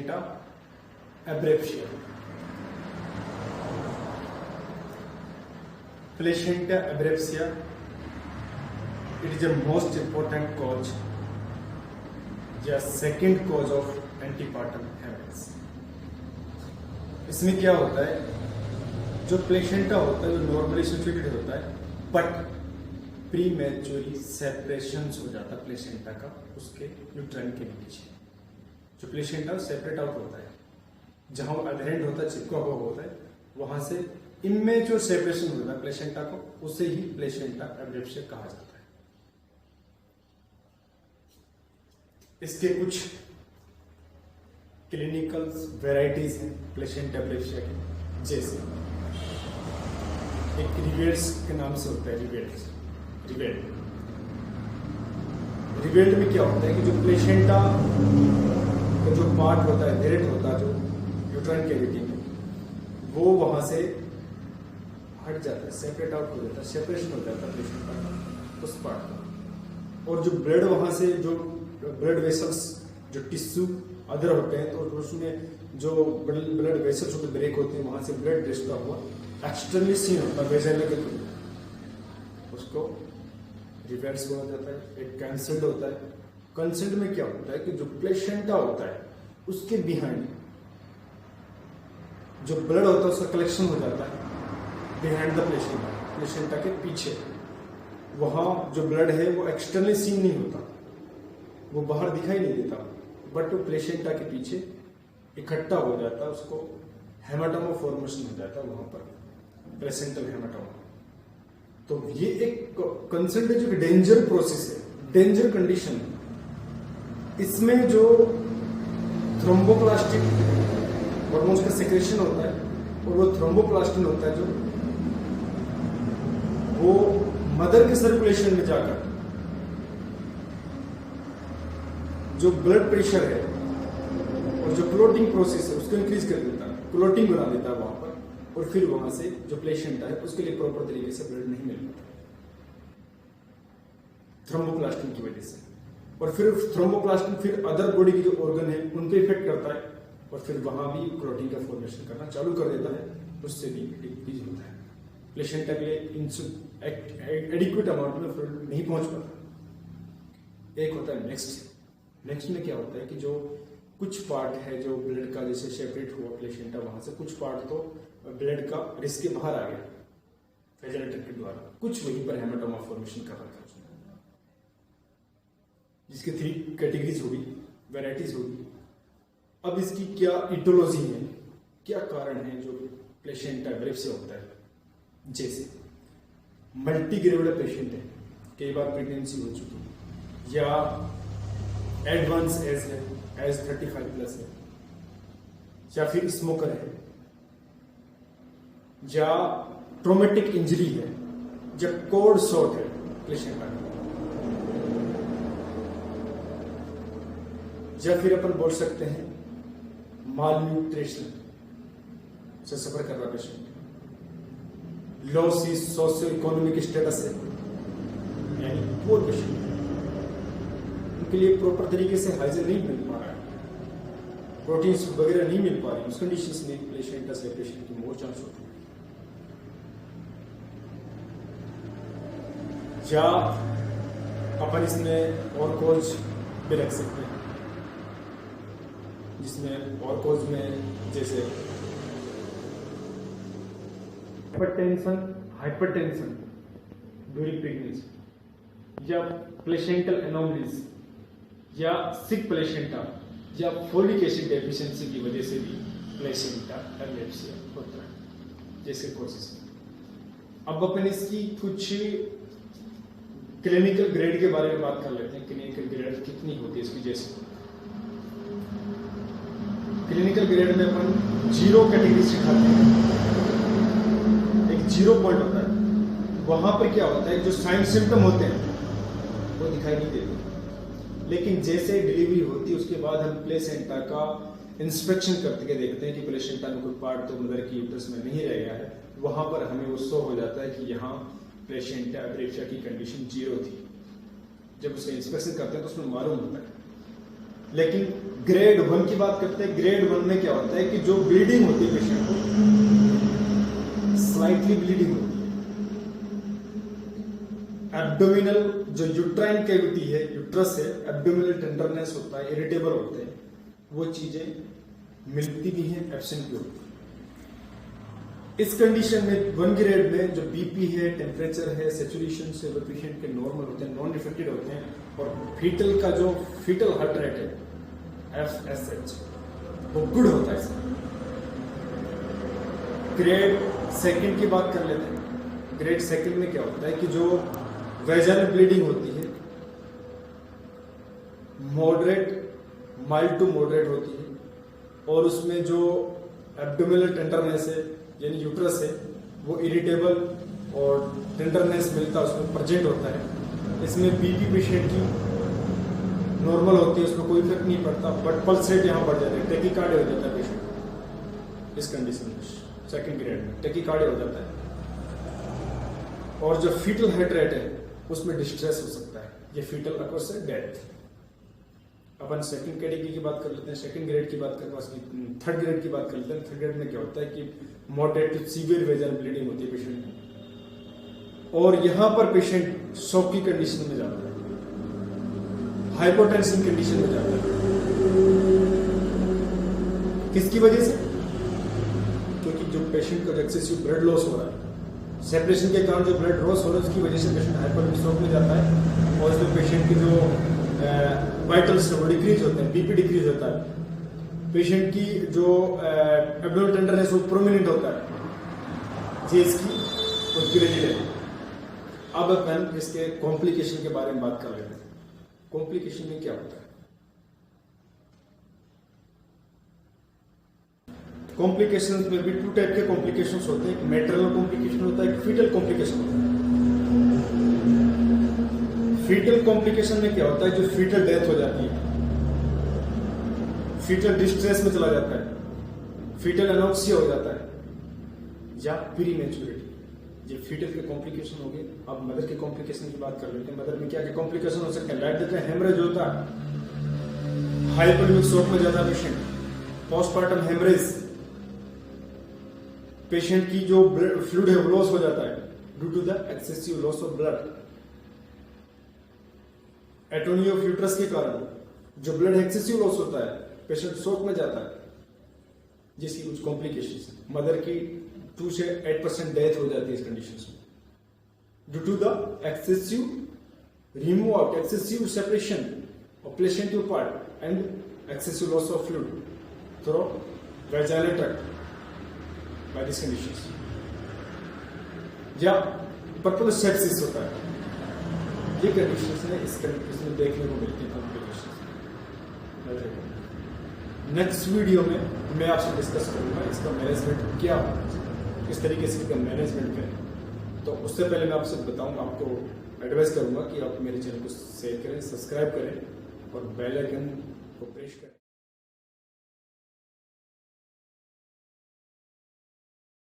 Placenta एब्रेप्शिया। Placenta abruptia, it is the most important cause या second cause of antepartum hemorrhage। इसमें क्या होता है, जो प्लेसेंटा होता है वो नॉर्मली सिचुएटेड होता है, बट प्रीमैच्योरली सेपरेशन हो जाता है प्लेसेंटा का उसके यूट्राइन के नीचे। जो प्लेसेंटा सेपरेट आउट होता है, जहां वो अधेरेंट होता है, चिपका हुआ होता है, वहां से इमेच्योर सेपरेशन होता है प्लेसेंटा को, उसे ही प्लेसेंटा एब्रेप्शिया कहा जाता है। इसके कुछ क्लिनिकल वेराइटीज हैं प्लेसेंटा एब्रेप्शिया के, जैसे एक रिवेल्स के नाम से होता है, रिवेल्ट में क्या होता है कि जो प्लेसेंटा का जो पार्ट होता है, एधेरेंट होता है जो यूट्राइन कैविटी में, वो वहां से हट जाता है, सेपरेट आउट हो जाता है, सेपरेशन हो जाता है प्लेसेंटा का उस पार्ट का। और जो ब्लड वहां से, जो ब्लड वेसल्स, जो टिश्यू अदर होते हैं, तो उसमें जो ब्लड वेसल्स होते ब्रेक होते हैं, वहां से ब्लड रिश्ता हुआ एक्सटर्नली सीन होता है वेजाइना के थ्रू, उसको रिवर्स बोला जाता है। एक कैंसल्ड होता है। कैंसल्ड में क्या होता है कि जो प्लेसेंटा होता है उसके बिहाइंड जो ब्लड होता है उसका कलेक्शन हो जाता है बिहाइंड द प्लेसेंटा, प्लेसेंटा के पीछे। वहां जो ब्लड है वो एक्सटर्नली सीन नहीं होता, वो बाहर दिखाई नहीं देता, बट वो प्लेसेंटा के पीछे इकट्ठा हो जाता है, उसको हेमाटोमा फॉर्मेशन हो जाता है वहां पर, प्लेसेंटल हेमाटोमा। तो ये एक कंसल्टेड जो डेंजर प्रोसेस है, डेंजर कंडीशन है। इसमें जो थ्रोम्बोप्लास्टिक हार्मोन्स का सेक्रेशन होता है, और वो थ्रोम्बोप्लास्टिन होता है जो वो मदर के सर्कुलेशन में जाकर जो ब्लड प्रेशर है और जो क्लोटिंग प्रोसेस है उसको इंक्रीज कर देता है, क्लोटिंग बना देता है वहां पर, और फिर वहां से जो प्लेसेंटा है उसके लिए प्रॉपर तरीके से ब्लड नहीं मिल पाता थ्रोम्बोप्लास्टिन की वजह से। और फिर थ्रोम्बोप्लास्टिन फिर अदर बॉडी के जो ऑर्गन है उन पे इफेक्ट करता है, और फिर वहां भी क्लोटिंग का फॉर्मेशन करना चालू कर देता है, उससे भी डिक्रीज होता है। प्लेसेंटा के लिए एडिक्वेट अमाउंट में फ्लूइड नहीं पहुंच पाता। एक होता है नेक्स्ट में क्या होता है कि जो कुछ पार्ट है जो ब्लड का जैसे सेपरेट हुआ प्लेसेंटा, वहां से कुछ पार्ट तो ब्लड का रिस्क के बाहर आ गया वेजाइनल ट्रैक्ट के द्वारा, कुछ वहीं पर हेमाटोमा फॉर्मेशन कर रहा था, जिसकी 3 कैटेगरीज होगी, वेराइटीज होगी। अब इसकी क्या इटोलॉजी है, क्या कारण है जो प्लेसेंटा एब्रेप्शिया होता है। जैसे मल्टीग्रेविड पेशेंट है, कई बार प्रेगनेंसी हो चुकी है, या एडवांस एज है, एज 35+ है, या फिर स्मोकर है, या ट्रोमेटिक इंजरी है, या कोल्ड शॉट है प्लेसेंटा का, या फिर अपन बोल सकते हैं मालन्यूट्रिशन से सफर कर रहा पेशेंट, लो सोशियो इकोनॉमिक स्टेटस है, यानी पुअर पेशेंट, उनके लिए प्रॉपर तरीके से हाइजीन नहीं मिल पा रहा है, प्रोटीन्स वगैरह नहीं मिल पा रही, उस कंडीशंस में प्लेसेंटा सेपरेशन की मोर चांस होती है। या अपन इसमें और कोज भी रख सकते हैं, जिसमें और कोज में जैसे हाइपरटेंशन ड्यूरिंग प्रेगनेंसी, या प्लेसेंटल एनोमलीज, या सिक प्लेसेंटा, या फोलिक एसिड डेफिशिएंसी की वजह से भी प्लेसेंटा एब्रेप्शिया होता है, जैसे कोर्सेस। अब अपन इसकी कुछ क्लिनिकल ग्रेड के बारे में बात कर लेते हैं। क्लिनिकल ग्रेड कितनी होती है इसकी। जैसे क्लिनिकल ग्रेड में अपन 0 कैटेगरी सिखाते हैं, एक 0 पॉइंट होता है, वहां पर क्या होता है जो साइन सिम्टम होते हैं वो दिखाई नहीं देते, लेकिन जैसे डिलीवरी होती है उसके बाद हम प्लेसेंटा का इंस्पेक्शन करके देखते हैं कि प्लेसेंटा में कोई पार्ट तो मदर की यूट्रस में नहीं रह गया है, वहां पर हमें वो शो हो जाता है कि यहाँ प्लेसेंटा एब्रेप्शिया की कंडीशन 0 थी। जब उसका इंस्पेक्शन करते हैं तो उसमें मालूम होता है लेकिन ग्रेड 1 की बात करते हैं। ग्रेड 1 में क्या होता है कि जो ब्लीडिंग होती है पेशेंट को, स्लाइटली ब्लीडिंग होती है। एब्डोमिनल जो यूट्राइन कैविटी है, यूट्रस है, एब्डोमिनल टेंडरनेस होता है, इरिटेबल होते हैं, वो चीजें मिलती भी हैं, एब्सेंट भी होती है। इस कंडीशन में 1 ग्रेड में जो बीपी है, टेम्परेचर है, सेचुरेशन से वो पेशेंट के नॉर्मल होते हैं, नॉन इफेक्टेड होते हैं, और फीटल का जो फीटल हार्ट रेट है FSH वो गुड होता है। ग्रेड 2 की बात कर लेते हैं। ग्रेड 2 में क्या होता है कि जो वेजाइनल ब्लीडिंग होती है मॉडरेट, माइल्ड टू मॉडरेट होती है, और उसमें जो एब्डोमिनल टेंडरनेस है यानी यूट्रस है वो इरिटेबल और टेंडरनेस मिलता है, उसमें प्रेजेंट होता है। इसमें बीपी पेशेंट की नॉर्मल होती है, उसमें कोई इफेक्ट नहीं पड़ता, बट पल्स रेट यहाँ बढ़ जाता है, टेकीकार्डिया हो जाता है पेशेंट इस कंडीशन में। 2nd ग्रेड में टेकीकार्डिया हो जाता है, और जो फीटल हार्ट रेट है उसमें डिस्ट्रेस हो सकता है, ये फीटल अकोर्स है डेथ। अपन 2nd कैटेगरी की बात कर लेते हैं। 2nd ग्रेड की बात करते हैं, 3rd ग्रेड की बात कर लेते हैं। 3rd ग्रेड में क्या होता है कि moderate to severe vaginal bleeding होती है पेशेंट में, और यहां पर पेशेंट शॉक की कंडीशन में जाता है, हाइपोटेंसिव कंडीशन में जाता है। किसकी वजह से? क्योंकि जो पेशेंट को एक्सेसिव ब्लड लॉस हो रहा है, सेपरेशन के कारण जो ब्लड लॉस हो रहा है उसकी वजह से पेशेंट हाइपोटेंसिव शॉक में जाता है, और इसमें पेशेंट की जो वाइटल्स वो डिक्रीज होते हैं, बीपी डिक्रीज होता है, पेशेंट की जो एब्डोमिनल टेंडरनेस वो प्रोमिनेंट होता है, ये इसकी उसकी वजह है। अब अपन इसके कॉम्प्लिकेशन के बारे में बात कर लेते हैं। कॉम्प्लिकेशन में क्या होता है? कॉम्प्लिकेशन में भी 2 टाइप के कॉम्प्लिकेशंस होते हैं, एक मैटरनल कॉम्प्लिकेशन होता है, एक फीटल कॉम्प्लिकेशन होता है। फीटल कॉम्प्लिकेशन में क्या होता है? जो फीटल डेथ हो जाती है, फीटल डिस्ट्रेस में चला जाता है, फीटल एनोक्सिया हो जाता है, या प्रीमेच्योरिटी, ये फीटल के कॉम्प्लिकेशन हो गए। अब मदर के कॉम्प्लिकेशन की बात कर लेते हैं। मदर में क्या क्या कॉम्प्लिकेशन हो सकते हैं? लाइट देते हैं, हेमरेज होता है, हाइपोलिमिक शॉक में जाता है पेशेंट, पोस्टमार्टम हेमरेज, पेशेंट की जो फ्लूइड है वो लॉस हो जाता है due to the excessive loss of blood, atony of uterus के कारण जो ब्लड एक्सेसिव लॉस होता है पेशेंट शॉक में जाता है, जिसकी कुछ कॉम्प्लिकेशन। मदर की 2 से 8% डेथ हो जाती है इस कंडीशन में due to the excessive remove out, excessive separation of placental part and excessive loss of fluid through vaginal tract by this conditions. या पर्पल सेप्सिस होता है, ये कंडीशंस है इस कंडीशन में देखने को मिलती है कॉम्प्लिकेशंस। नेक्स्ट वीडियो में मैं आपसे डिस्कस करूंगा इसका मैनेजमेंट क्या होना चाहिए, किस तरीके से इसका मैनेजमेंट करें। तो उससे पहले मैं आपसे बताऊंगा, आपको एडवाइस करूंगा कि आप मेरे चैनल को शेयर करें, सब्सक्राइब करें और बेल आइकन को प्रेस करें।